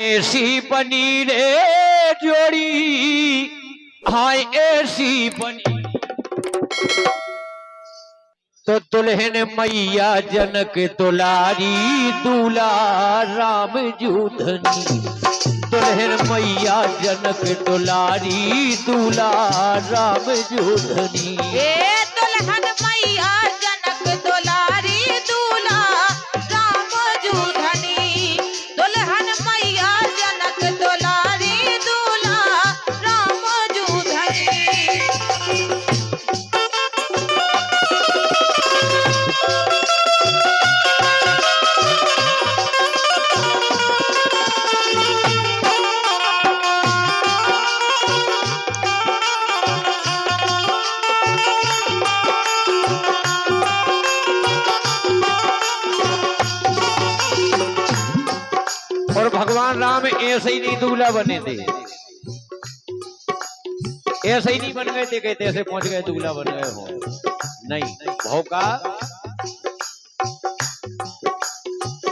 ऐसी बनी रे जोड़ी, हाँ ऐसी बनी तो दुल्हन मैया जनक दुलारी, दूल्हा राम जूधनी। दुल्हन मैया जनक दुलारी, दूल्हा राम जूधनी। दुल्हन मैया जनक दुलारी, दूल्हा राम जूधनी। दुल्हन मैया जनक दुलारी, दूल्हा राम जूधनी। और भगवान राम ऐसे ही नहीं दूल्हा बने थे, ऐसे ही नहीं बन गए थे कहते ऐसे पहुंच गए दूल्हा बन गए हो, नहीं। भौका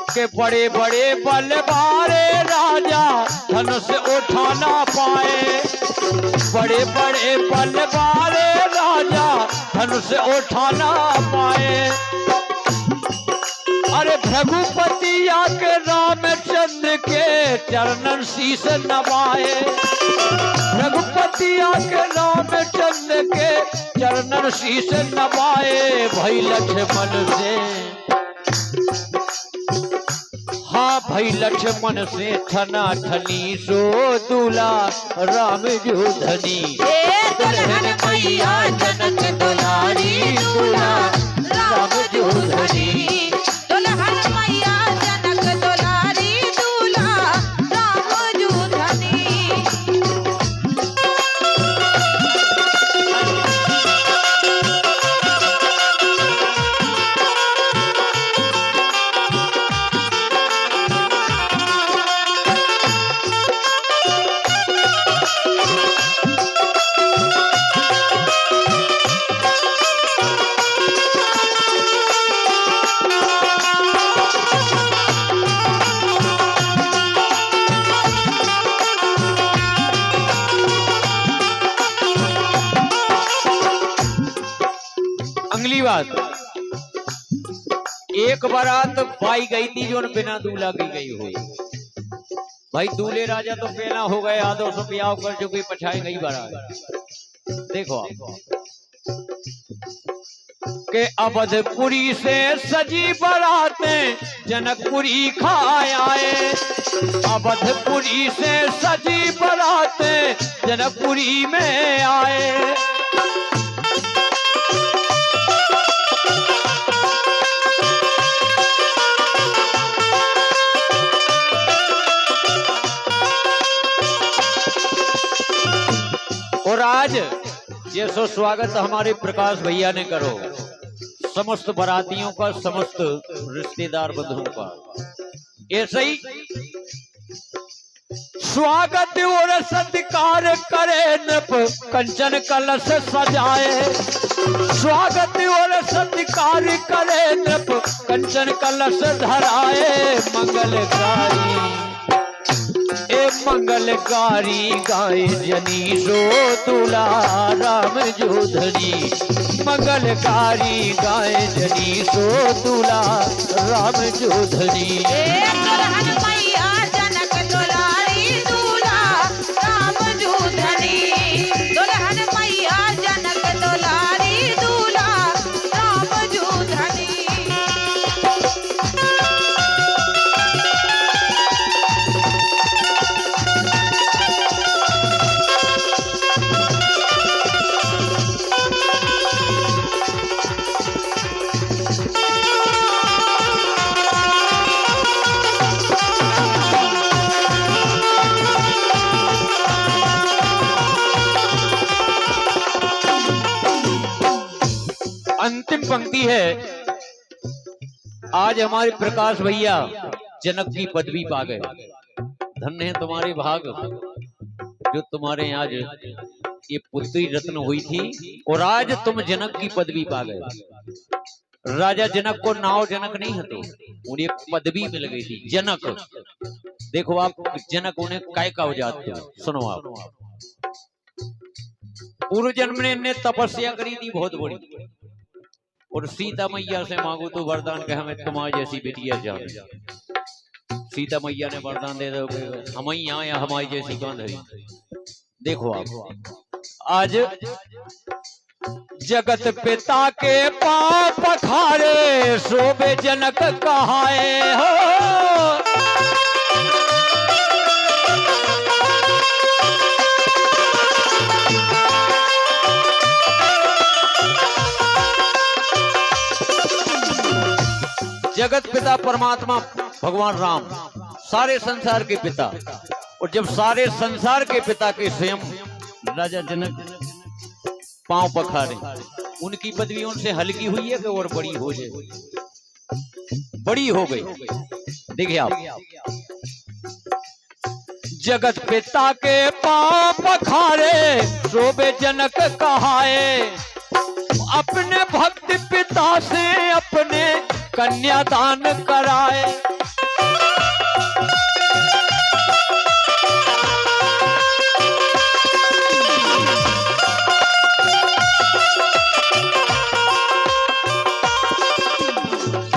के बड़े बड़े बलवारे राजा धनुष उठा ना पाए। बड़े बड़े बलवारे राजा धनुष उठा ना पाए। अरे भ्रघुपति आके रामचंद्र के चरणन शीश नवाए। रघुपति आके रामचंद्र के चरणन शीश नवाए। भई लक्ष्मण से, हाँ भई लक्ष्मण से ठना ठनी सो दूल्हा राम जूधनी। दुल्हन मैया जनक दुलारी, दूल्हा राम जूधनी। दुल्हन मैया जनक दुलारी, दूल्हा राम जूधनी। अगली बात, एक बारात पाई गई थी जो बिना दूल्हा की गई हुई। भाई दूल्हे राजा तो पहना हो गए, आदो सो ब्याह कर जो कोई पछाई गई बारात। देखो के अवधपुरी से सजी बारातें जनकपुरी खाए आए। अवधपुरी से सजी बारातें जनकपुरी में आए। और आज ये सो स्वागत हमारे प्रकाश भैया ने करो, समस्त बारातियों का, समस्त रिश्तेदार बंधुओं का। ऐसे ही स्वागत और सत्कार करे, नप कंचन कलश सजाए। स्वागत और सत्कार करे, नप कंचन कलश धराए। मंगलकारी मंगलकारी गाय जनी सो दूल्हा राम जूधनी। मंगलकारी गाय जनी सो दूल्हा राम जूधनी। दुल्हन मैया जनक दुलारी, दूल्हा राम जूधनी। दुल्हन मैया जनक दुलारी, दूल्हा राम जूधनी। अंतिम पंक्ति है, आज हमारे प्रकाश भैया जनक की पदवी पा गए। धन्य है तुम्हारे भाग जो तुम्हारे आज ये पुत्री रत्न हुई थी और आज तुम जनक की पदवी पा गए। राजा जनक को नाव जनक नहीं है तो उन्हें पदवी मिल गई थी जनक। देखो आप जनक उन्हें काय का जाते हो, सुनो आप। पूर्व जन्म ने तपस्या करी थी बहुत बड़ी, और सीता मैया से मांगो तो वरदान के हमें तुम्हारी जैसी बिटिया चाहिए। सीता मैया ने वरदान दे दोगे हम ही यहाँ या हमारी जैसी गांधी। देखो आप आज जगत पिता के पाप पखारे शोभे जनक कहाए हो। जगत पिता परमात्मा भगवान राम सारे संसार के पिता, और जब सारे संसार के पिता के स्वयं राजा जनक पांव पखारे, उनकी पदवी उनसे हल्की हुई है कि और बड़ी हो जाए, बड़ी हो गई। देखिए आप जगत पिता के पांव पखारे शोभे जनक कहाए, अपने भक्त पिता से अपने कन्यादान कराए।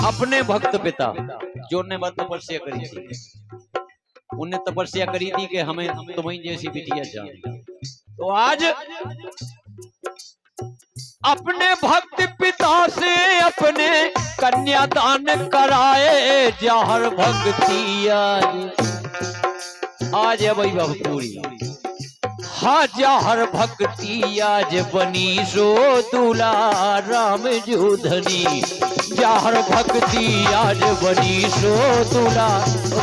अपने भक्त पिता जो ने तपस्या करी थी, उन्हें तपस्या करी थी कि हमें तुम्हें जैसी बिटिया चाहिए। तो आज अपने भक्त पिता से अपने कन्यादान कराए, जहर भक्ति आज है भाई भक्तूरी, हाँ जहर भक्ति आज बनी सो दूल्हा राम जोधनी। जहर भक्ति आज बनी सो दूल्हा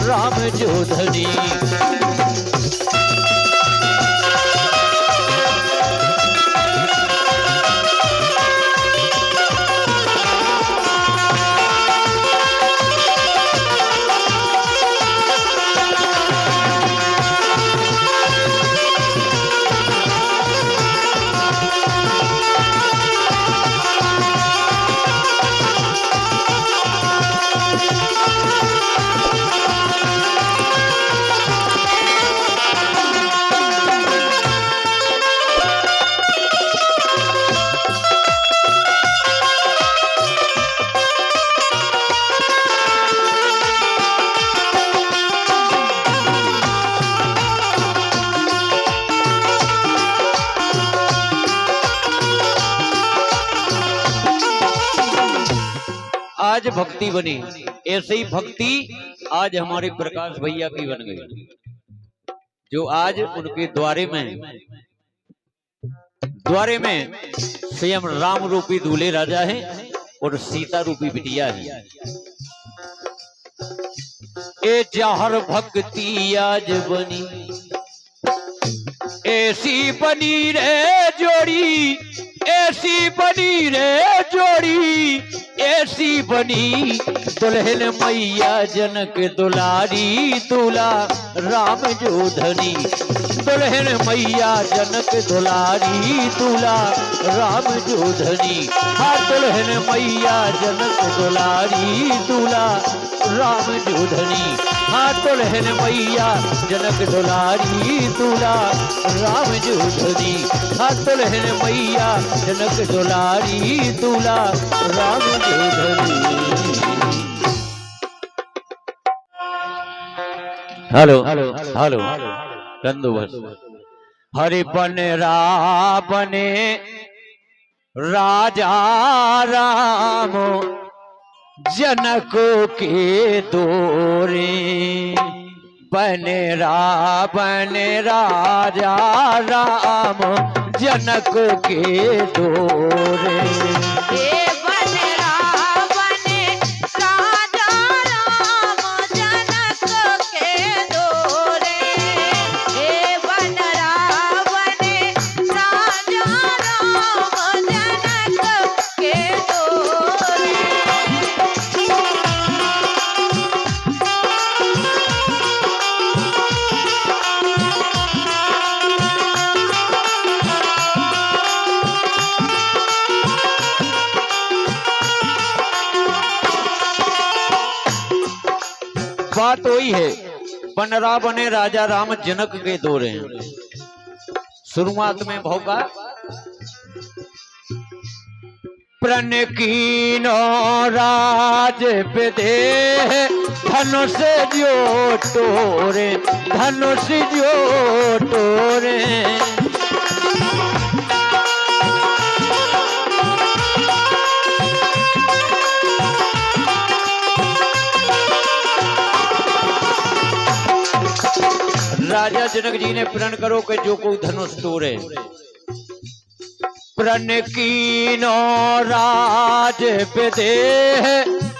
राम जोधनी। आज भक्ति बनी, ऐसे ही भक्ति आज हमारे प्रकाश भैया की बन गई, जो आज उनके द्वारे में स्वयं राम रूपी दूल्हे राजा है और सीता रूपी बिटिया है। ए जहर भक्ति आज बनी, ऐसी बनी रे जोड़ी, ऐसी बनी रे जोड़ी, ऐसी बनी दुल्हन मैया जनक दुलारी दूल्हा राम जोधनी। दुल्हन मैया जनक दुलारी दूल्हा राम जोधनी। हाँ दुल्हन मैया जनक दुलारी दूल्हा राम जोधनी। हाँ दुल्हन मैया जनक दुलारी दूल्हा राम जोधनी। हाँ दुल्हन मैया जनक दुलारी दूल्हा राम जोधनी। हेलो हेलो हेलो कंदू बस हरि बन बने राजा राम जनक के दोरे। बने राजा राम जनक के दोरे। बात वही है, बनरा बने राजा राम जनक के दौरे हैं। शुरुआत में भौका प्रण कीनो राज विदेह धनुष जो टोरे, धनुष जो टोरे। राजा जनक जी ने प्रण करो कि जो कोई धनुष तोड़े। प्रण कीनो राज विदेह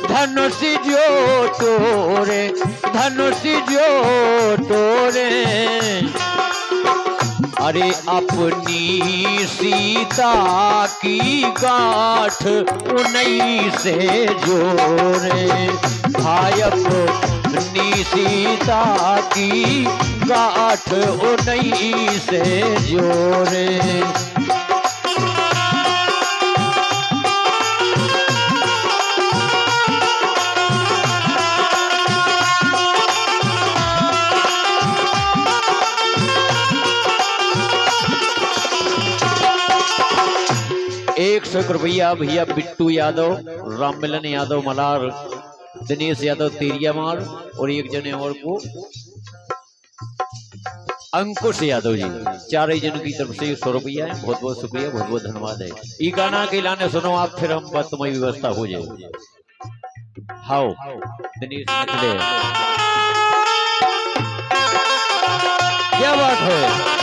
धनुष जो तोड़े, धनुष जो तोड़े। अरे अपनी सीता की गांठ उन्हीं से जोड़े, भाई अपनी सीता की गांठ उन्हीं से जोड़े। ₹100 भैया बिट्टू यादव, राममिलन यादव मलार, दिनेश यादव तेरिया मार और एक जने और को अंकुश यादव जी, चार ही जन की तरफ से ₹100 है। बहुत बहुत शुक्रिया, बहुत बहुत धन्यवाद है। ये गाना के लाने सुनो आप, फिर हम तुम्हारी व्यवस्था हो जाए। हाओ दिनेश निकले, क्या बात है।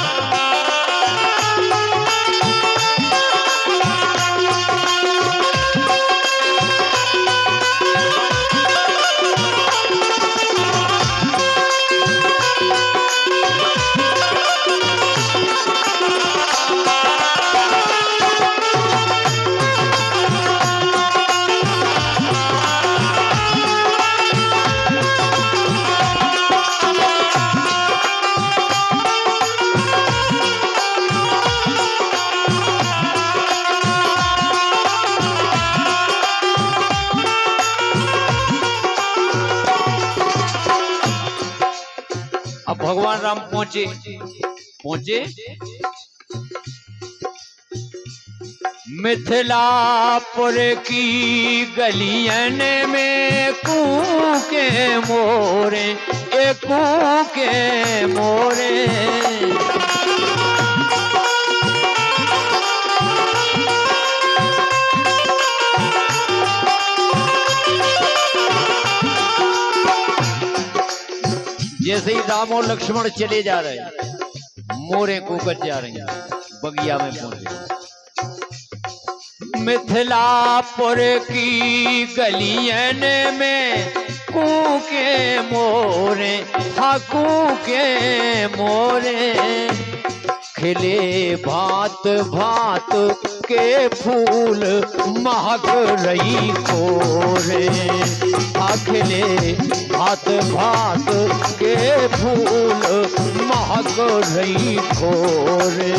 अब भगवान राम पहुंचे मिथिलापुर की गलियन में कूके मोरे, कूके मोरे। जैसे ही राम और लक्ष्मण चले जा रहे हैं, मोरे कूकत जा रही हैं, बगिया में पहुंचे। मिथिलापुर की गलियन में कूके मोरे, हाँ कूके मोरे। खिले भांत भांत के फूल महक रही कोरे, हाँ खिले भांत भांत के फूल महक रही कोरे।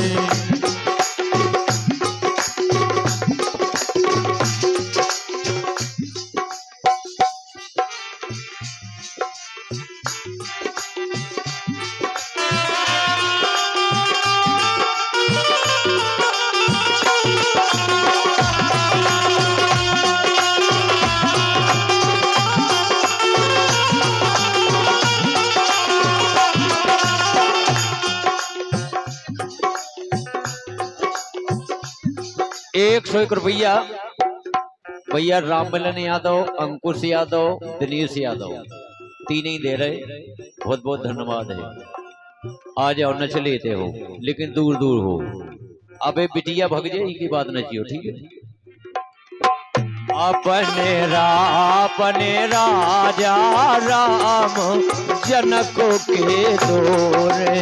₹101 भैया राममिलन यादव, अंकुश यादव, दिनेश यादव, तीन ही दे रहे। बहुत बहुत धन्यवाद है। आ जाओ नच लेते हो, लेकिन दूर दूर हो। अबे बिटिया भग जाए की बात नचियो, ठीक है। अपने राजा राम जनक के दोरे,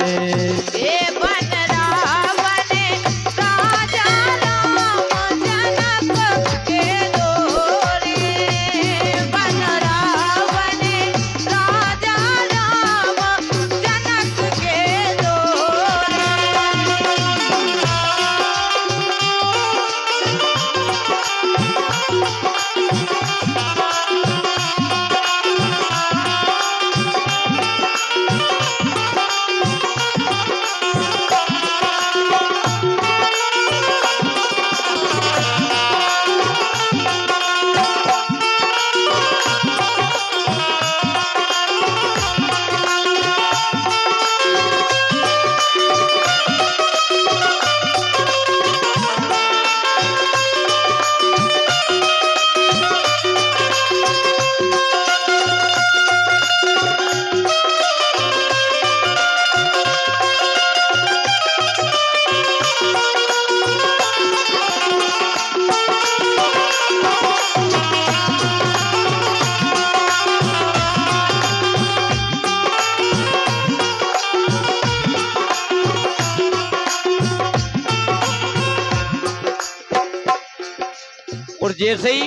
जैसे ही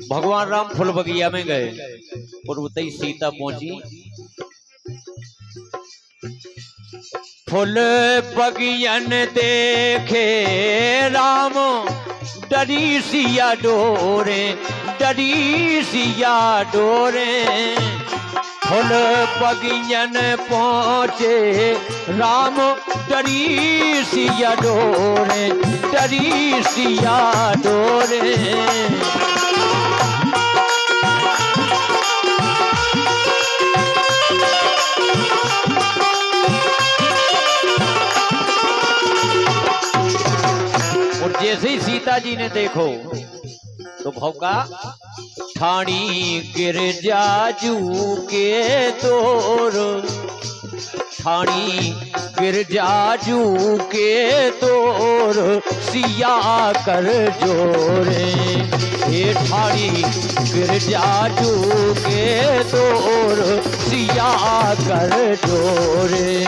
भगवान राम फुल बगिया में गए और उतई सीता पहुंची। फुल बगियन देखे राम डरी सिया डोरे, डरी सिया डोरे। फुल बगियन पहुंचे राम डरी सिया डोरे, डरी सिया डोरे। जैसे ही सीता जी ने देखो तो भौका, ठाणी गिरजाजू के तोर, ठाणी गिरजाजू के तोर सिया कर जोरे। हे ठाणी गिरजाजू के तोर सिया कर जोरे।